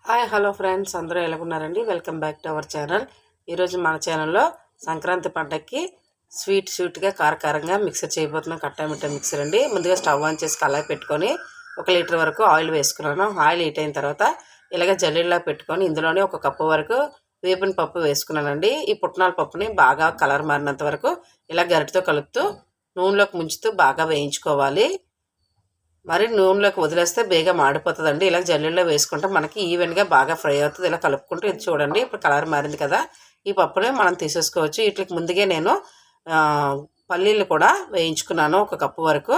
Hi hello friends, అందరూ ఎలా ఉన్నారండి? Welcome back to our channel. ఈరోజు మన ఛానల్లో సంక్రాంతి పండగకి స్వీట్గా కారకారంగా మిక్సర్ చేయబోతున్నాం. కట్టామిట్టా మిక్సర్ అండి. ముందుగా స్టవ్ ఆన్ చేసి కళాయి పెట్టుకొని 1 లీటర్ వరకు ఆయిల్ వేసుకున్నాను. ఆయిల్ హీట్ అయిన తర్వాత ఇలాగ జల్లెడలా పెట్టుకొని ఇందులోనే 1 కప్పు వరకు వేపిన పప్పు వేసుకున్నానండి. ఈ పుట్నాల పప్పుని బాగా కలర్ మారినంత వరకు ఇలా గరిటతో కలుపుతూ నూనెలోకి ముంచుతూ బాగా వేయించుకోవాలి. మరి నూనెలోకి వదిలేస్తే బేగా మాడిపోతుందండి. ఇలా జల్లెడలో వేసుకుంటే మనకి ఈవెన్గా బాగా ఫ్రై అవుతుంది. ఇలా కలుపుకుంటూ ఇది చూడండి, ఇప్పుడు కలర్ మారింది కదా. ఈ పప్పుని మనం తీసేసుకోవచ్చు. వీటికి ముందుగా నేను పల్లీలు కూడా వేయించుకున్నాను 1 కప్పు వరకు.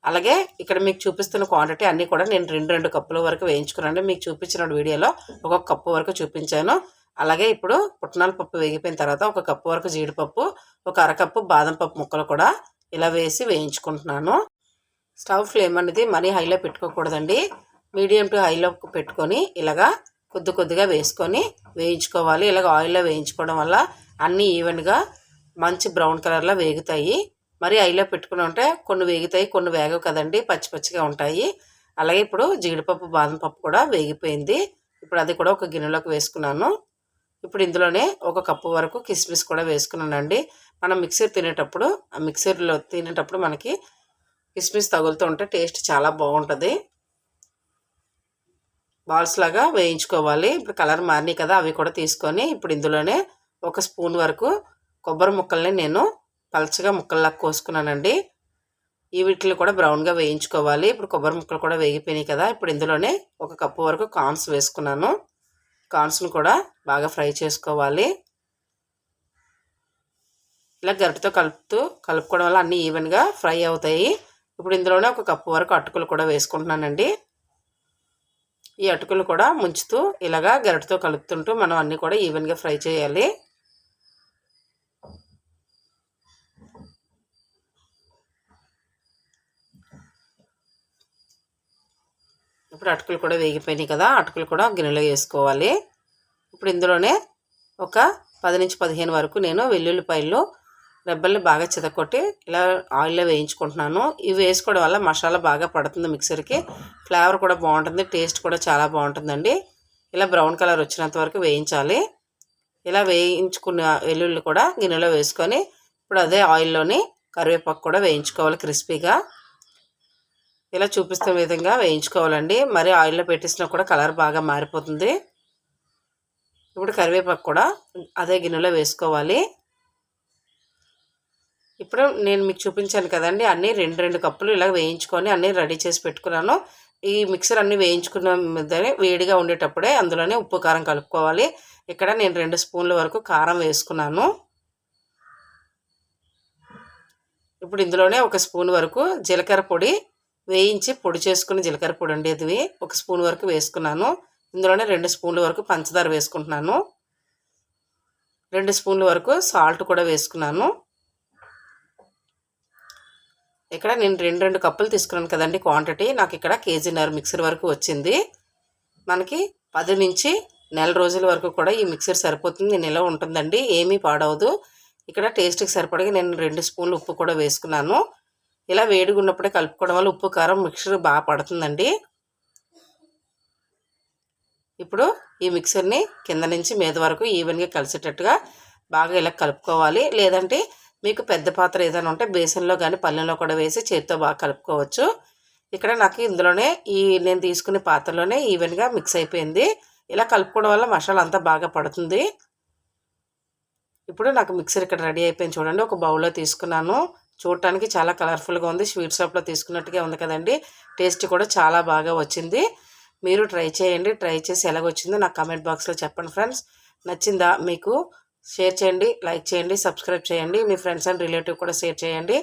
అలాగే ఇక్కడ మీకు చూపిస్తున్న క్వాంటిటీ అన్నీ కూడా నేను 2 కప్పుల వరకు వేయించుకున్నాను. మీకు చూపించిన వీడియోలో 1 కప్పు వరకు చూపించాను. అలాగే ఇప్పుడు పుట్నాల పప్పు వేగిపోయిన తర్వాత 1 కప్పు వరకు జీడిపప్పు, 1 అరకప్పు బాదం పప్పు ముక్కలు కూడా ఇలా వేసి వేయించుకుంటున్నాను. స్టవ్ ఫ్లేమ్ అనేది మరీ హైలో పెట్టుకోకూడదండి. మీడియం టు హైలో పెట్టుకొని ఇలాగా కొద్దిగా వేసుకొని వేయించుకోవాలి. ఇలాగ ఆయిల్లో వేయించుకోవడం వల్ల అన్నీ ఈవెన్గా మంచి బ్రౌన్ కలర్లో వేగుతాయి. మరీ హైలో పెట్టుకుని ఉంటే కొన్ని వేగుతాయి, కొన్ని వేగవు కదండి, పచ్చిగా ఉంటాయి. అలాగే ఇప్పుడు జీడిపప్పు బాదం పప్పు కూడా వేగిపోయింది. ఇప్పుడు అది కూడా ఒక గిన్నెలోకి వేసుకున్నాను. ఇప్పుడు ఇందులోనే 1 కప్పు వరకు కిస్మిస్ కూడా వేసుకున్నానండి. మనం మిక్సీలో తినేటప్పుడు మనకి కిస్మిస్ తగులుతూ ఉంటే టేస్ట్ చాలా బాగుంటుంది. బాల్స్ లాగా వేయించుకోవాలి. ఇప్పుడు కలర్ మారినాయి కదా, అవి కూడా తీసుకొని ఇప్పుడు ఇందులోనే 1 స్పూన్ వరకు కొబ్బరి ముక్కల్ని నేను పలచగా ముక్కల్లాగా కోసుకున్నానండి. వీటిని కూడా బ్రౌన్గా వేయించుకోవాలి. ఇప్పుడు కొబ్బరి ముక్కలు కూడా వేగిపోయినాయి కదా. ఇప్పుడు ఇందులోనే 1 కప్పు వరకు కార్న్స్ వేసుకున్నాను. కార్న్స్ని కూడా బాగా ఫ్రై చేసుకోవాలి. ఇలా గరిటతో కలుపుకోవడం వల్ల అన్నీ ఈవెన్గా ఫ్రై అవుతాయి. ఇప్పుడు ఇందులోనే 1 కప్పు వరకు అటుకులు కూడా వేసుకుంటున్నానండి. ఈ అటుకులు కూడా ముంచుతూ ఇలాగా గరిటతో కలుపుతుంటూ మనం అన్నీ కూడా ఈవెన్గా ఫ్రై చేయాలి. ఇప్పుడు అటుకులు కూడా వేగిపోయినాయి కదా, అటుకులు కూడా గిన్నెలో వేసుకోవాలి. ఇప్పుడు ఇందులోనే ఒక 10 నుంచి 15 వరకు నేను వెల్లుల్లిపాయలు రెబ్బల్ని బాగా చితకొట్టి ఇలా ఆయిల్లో వేయించుకుంటున్నాను. ఇవి వేసుకోవడం వల్ల మసాలా బాగా పడుతుంది మిక్సర్కి. ఫ్లేవర్ కూడా బాగుంటుంది, టేస్ట్ కూడా చాలా బాగుంటుందండి. ఇలా బ్రౌన్ కలర్ వచ్చినంత వరకు వేయించాలి. ఇలా వేయించుకున్న వెల్లుల్లి కూడా గిన్నెలో వేసుకొని ఇప్పుడు అదే ఆయిల్లోని కరివేపాకు కూడా వేయించుకోవాలి క్రిస్పీగా. ఇలా చూపిస్తున్న విధంగా వేయించుకోవాలండి. మరి ఆయిల్లో పెట్టేసినా కూడా కలర్ బాగా మారిపోతుంది. ఇప్పుడు కరివేపాకు కూడా అదే గిన్నెలో వేసుకోవాలి. ఇప్పుడు నేను మీకు చూపించాను కదండి, అన్నీ 2 కప్పులు ఇలా వేయించుకొని అన్నీ రెడీ చేసి పెట్టుకున్నాను. ఈ మిక్సర్ అన్నీ వేయించుకున్న మీదనే వేడిగా ఉండేటప్పుడే అందులోనే ఉప్పు కారం కలుపుకోవాలి. ఇక్కడ నేను 2 స్పూన్ల వరకు కారం వేసుకున్నాను. ఇప్పుడు ఇందులోనే 1 స్పూన్ వరకు జీలకర్ర పొడి, వేయించి పొడి చేసుకుని జీలకర్ర పొడి అండి, అది 1 స్పూన్ వరకు వేసుకున్నాను. ఇందులోనే 2 స్పూన్ల వరకు పంచదార వేసుకుంటున్నాను. 2 స్పూన్ల వరకు సాల్ట్ కూడా వేసుకున్నాను. ఇక్కడ నేను 2 కప్పులు తీసుకున్నాను కదండి క్వాంటిటీ. నాకు ఇక్కడ 1.5 కేజీ మిక్సర్ వరకు వచ్చింది. మనకి 10 నుంచి నెల రోజుల వరకు కూడా ఈ మిక్సర్ సరిపోతుంది, నిల్వ ఉంటుందండి, ఏమీ పాడవదు. ఇక్కడ టేస్ట్కి సరిపడగా నేను 2 స్పూన్లు ఉప్పు కూడా వేసుకున్నాను. ఇలా వేడిగా ఉన్నప్పుడే కలుపుకోవడం వల్ల ఉప్పు కారం మిక్సర్ బాగా పడుతుందండి. ఇప్పుడు ఈ మిక్సర్ని కింద నుంచి మీద వరకు ఈవెన్గా కలిసేటట్టుగా బాగా ఇలా కలుపుకోవాలి. లేదంటే మీకు పెద్ద పాత్ర ఏదైనా ఉంటే బేసన్లో కానీ పళ్ళెంలో కూడా వేసి చేతితో బాగా కలుపుకోవచ్చు. ఇక్కడ నాకు ఇందులోనే నేను తీసుకునే పాత్రలోనే ఈవెన్గా మిక్స్ అయిపోయింది. ఇలా కలుపుకోవడం వల్ల మసాలా అంతా బాగా పడుతుంది. ఇప్పుడు నాకు మిక్సర్ ఇక్కడ రెడీ అయిపోయింది చూడండి. ఒక బౌల్లో తీసుకున్నాను. చూడటానికి చాలా కలర్ఫుల్గా ఉంది, స్వీట్ షాప్లో తీసుకున్నట్టుగా ఉంది కదండి. టేస్ట్ కూడా చాలా బాగా వచ్చింది. మీరు ట్రై చేయండి. ట్రై చేసి ఎలాగొచ్చిందో నాకు కామెంట్ బాక్స్లో చెప్పండి ఫ్రెండ్స్. నచ్చిందా మీకు? షేర్ చేయండి, లైక్ చేయండి, సబ్స్క్రైబ్ చేయండి. మీ ఫ్రెండ్స్ అండ్ రిలేటివ్ కూడా షేర్ చేయండి.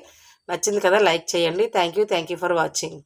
నచ్చింది కదా, లైక్ చేయండి. Thank you for watching.